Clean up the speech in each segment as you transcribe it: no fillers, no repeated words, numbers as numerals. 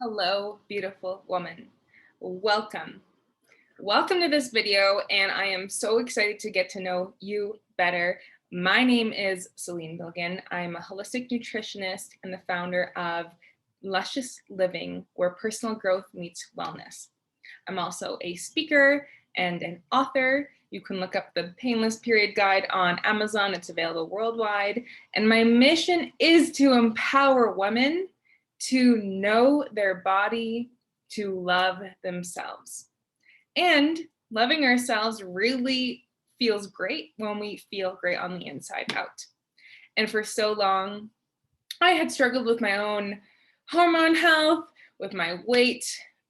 Hello, beautiful woman. Welcome. Welcome to this video, and I am so excited to get to know you better. My name is Celine Bilgin. I'm a holistic nutritionist and the founder of Luscious Living, where personal growth meets wellness. I'm also a speaker and an author. You can look up the Painless Period guide on Amazon. It's available worldwide. And my mission is to empower women to know their body, to love themselves. And loving ourselves really feels great when we feel great on the inside out. And for so long, I had struggled with my own hormone health, with my weight.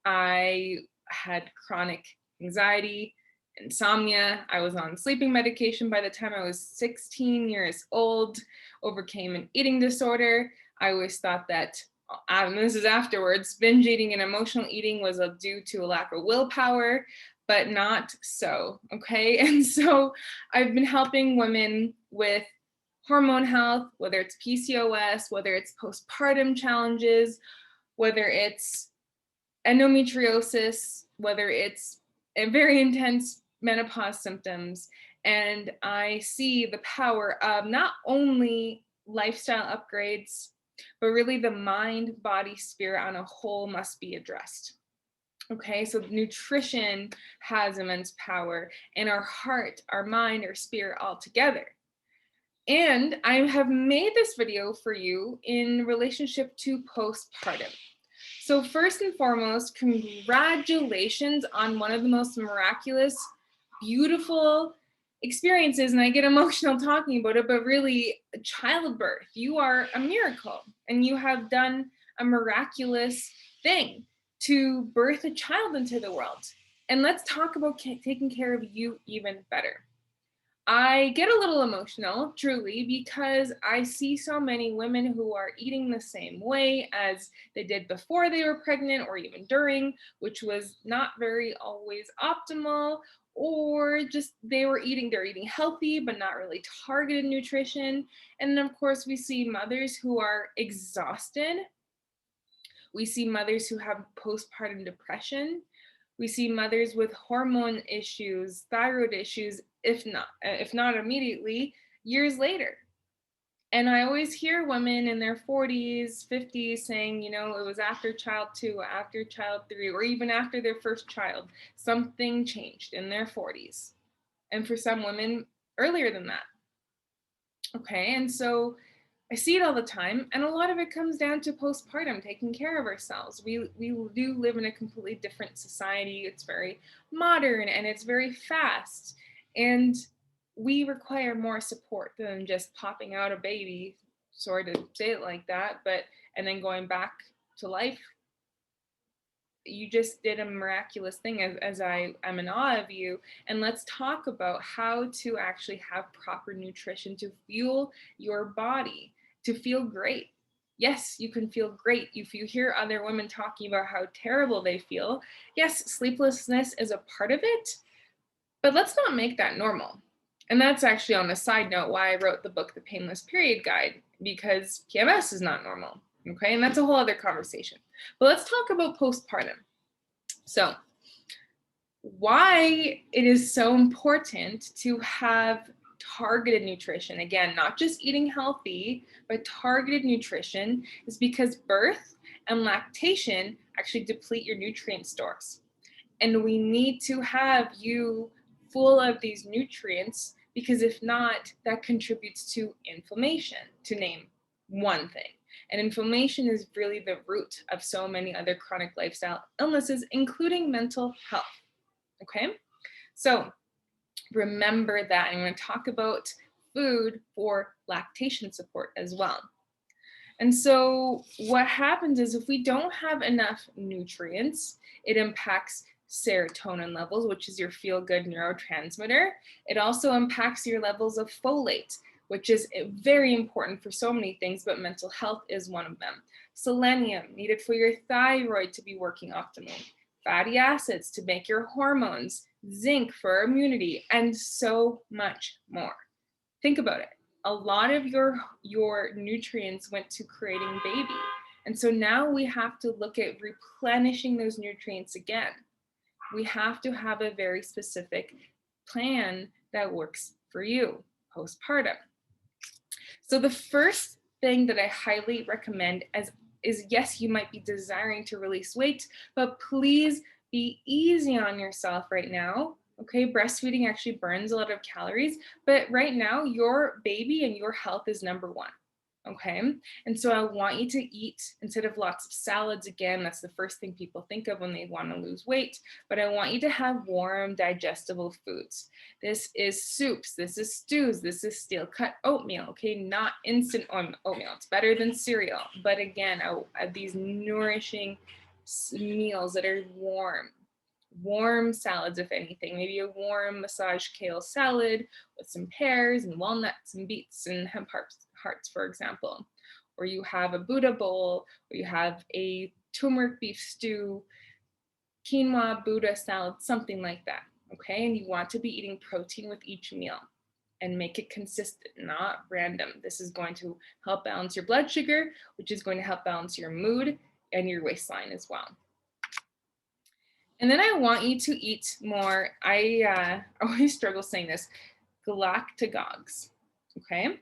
I had chronic anxiety, insomnia. I was on sleeping medication by the time I was 16 years old, overcame an eating disorder. I always thought that, and this is afterwards, binge eating and emotional eating was due to a lack of willpower, but not so, okay? And so I've been helping women with hormone health, whether it's PCOS, whether it's postpartum challenges, whether it's endometriosis, whether it's a very intense menopause symptoms. And I see the power of not only lifestyle upgrades, but really the mind, body, spirit on a whole must be addressed. Okay, so nutrition has immense power in our heart, our mind, our spirit all together. And I have made this video for you in relationship to postpartum. So first and foremost, congratulations on one of the most miraculous, beautiful experiences, and I get emotional talking about it, but really childbirth. You are a miracle, and you have done a miraculous thing to birth a child into the world. And let's talk about taking care of you even better. I get a little emotional, truly, because I see so many women who are eating the same way as they did before they were pregnant or even during, which was not very always optimal, or just they're eating healthy, but not really targeted nutrition. And then of course we see mothers who are exhausted. We see mothers who have postpartum depression. We see mothers with hormone issues, thyroid issues, if not immediately, years later. And I always hear women in their 40s, 50s saying, it was after child 2, after child 3, or even after their first child, something changed in their 40s. And for some women, earlier than that. Okay, and so I see it all the time, and a lot of it comes down to postpartum, taking care of ourselves. We do live in a completely different society. It's very modern and it's very fast, and we require more support than just popping out a baby, sorry to say it like that, and then going back to life. You just did a miraculous thing, as I'm in awe of you. And let's talk about how to actually have proper nutrition to fuel your body, to feel great. Yes, you can feel great. If you hear other women talking about how terrible they feel, yes, sleeplessness is a part of it, but let's not make that normal. And that's actually, on a side note, why I wrote the book, The Painless Period Guide, because PMS is not normal. Okay, and that's a whole other conversation. But let's talk about postpartum. So, why it is so important to have targeted nutrition, again, not just eating healthy, but targeted nutrition, is because birth and lactation actually deplete your nutrient stores. And we need to have you full of these nutrients, because if not, that contributes to inflammation, to name one thing. And inflammation is really the root of so many other chronic lifestyle illnesses, including mental health. Okay? So remember that. I'm going to talk about food for lactation support as well. And so what happens is, if we don't have enough nutrients, it impacts serotonin levels, which is your feel-good neurotransmitter. It also impacts your levels of folate, which is very important for so many things, but mental health is one of them. Selenium, needed for your thyroid to be working optimally. Fatty acids to make your hormones. Zinc for immunity, and so much more. Think about it. A lot of your nutrients went to creating baby. And so now we have to look at replenishing those nutrients again. We have to have a very specific plan that works for you postpartum. So the first thing that I highly recommend is yes, you might be desiring to release weight, but please be easy on yourself right now. Okay, breastfeeding actually burns a lot of calories, but right now your baby and your health is number one. Okay, and so I want you to eat, instead of lots of salads, again, that's the first thing people think of when they want to lose weight, but I want you to have warm, digestible foods. This is soups, this is stews, this is steel cut oatmeal, okay, not instant oatmeal. It's better than cereal, but again, these nourishing meals that are warm salads, if anything, maybe a warm massage kale salad with some pears and walnuts and beets and hemp hearts, for example. Or you have a Buddha bowl, or you have a turmeric beef stew, quinoa Buddha salad, something like that. Okay, and you want to be eating protein with each meal and make it consistent, not random. This is going to help balance your blood sugar, which is going to help balance your mood and your waistline as well. And then I want you to eat more. I always struggle saying this, galactagogues, okay?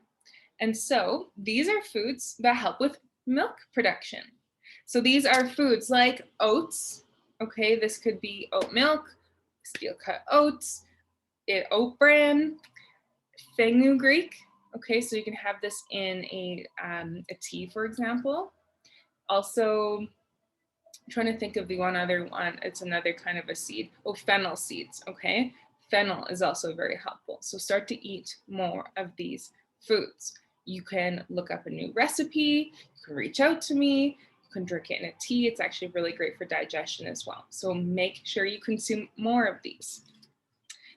And so these are foods that help with milk production. So these are foods like oats, okay? This could be oat milk, steel cut oats, oat bran, fenugreek, okay? So you can have this in a tea, for example. Also, I'm trying to think of the one other one. It's another kind of a seed. Oh, fennel seeds, okay? Fennel is also very helpful. So start to eat more of these foods. You can look up a new recipe. You can reach out to me. You can drink it in a tea. It's actually really great for digestion as well. So make sure you consume more of these.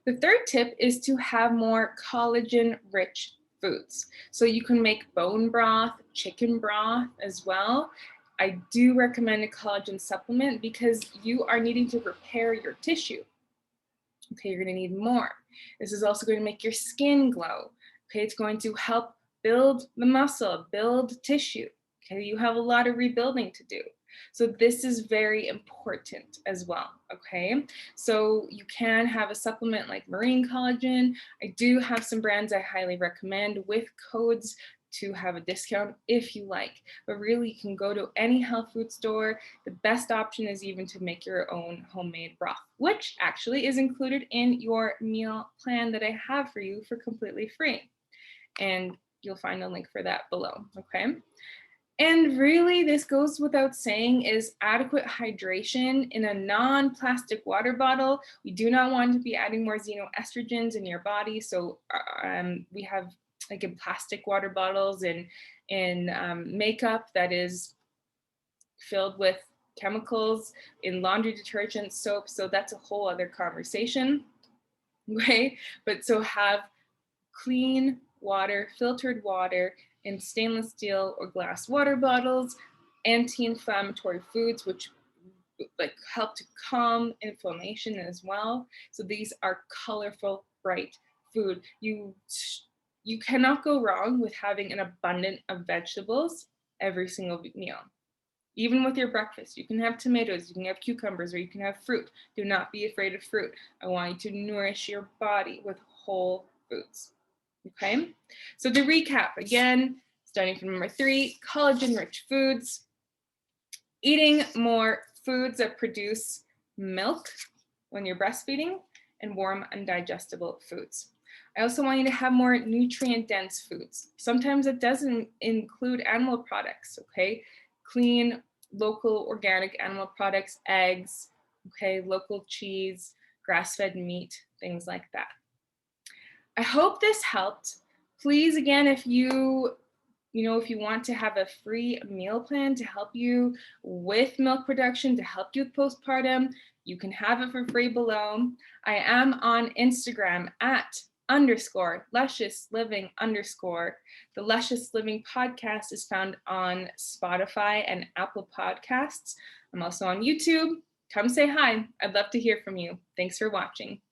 The third tip is to have more collagen-rich foods. So you can make bone broth, chicken broth as well. I do recommend a collagen supplement because you are needing to repair your tissue. Okay, you're going to need more. This is also going to make your skin glow. Okay, it's going to help build the muscle, build tissue. Okay, you have a lot of rebuilding to do. So this is very important as well, okay? So you can have a supplement like marine collagen. I do have some brands I highly recommend with codes to have a discount if you like, but really you can go to any health food store. The best option is even to make your own homemade broth, which actually is included in your meal plan that I have for you for completely free. And you'll find a link for that below, okay? And really, this goes without saying, is adequate hydration in a non-plastic water bottle. We do not want to be adding more xenoestrogens in your body. So we have like in plastic water bottles and in makeup that is filled with chemicals, in laundry detergent, soap. So that's a whole other conversation, right? But so have clean water, filtered water in stainless steel or glass water bottles, anti-inflammatory foods, which like help to calm inflammation as well. So these are colorful, bright food. You cannot go wrong with having an abundance of vegetables every single meal. Even with your breakfast, you can have tomatoes, you can have cucumbers, or you can have fruit. Do not be afraid of fruit. I want you to nourish your body with whole foods. Okay, so to recap again, starting from number 3, collagen-rich foods, eating more foods that produce milk when you're breastfeeding, and warm and digestible foods. I also want you to have more nutrient-dense foods. Sometimes it doesn't include animal products, okay? Clean, local, organic animal products, eggs, okay, local cheese, grass-fed meat, things like that. I hope this helped. Please, again, if you want to have a free meal plan to help you with milk production, to help you with postpartum, you can have it for free below. I am on Instagram at _Luscious Living _. The Luscious Living podcast is found on Spotify and Apple Podcasts. I'm also on YouTube. Come say hi. I'd love to hear from you. Thanks for watching.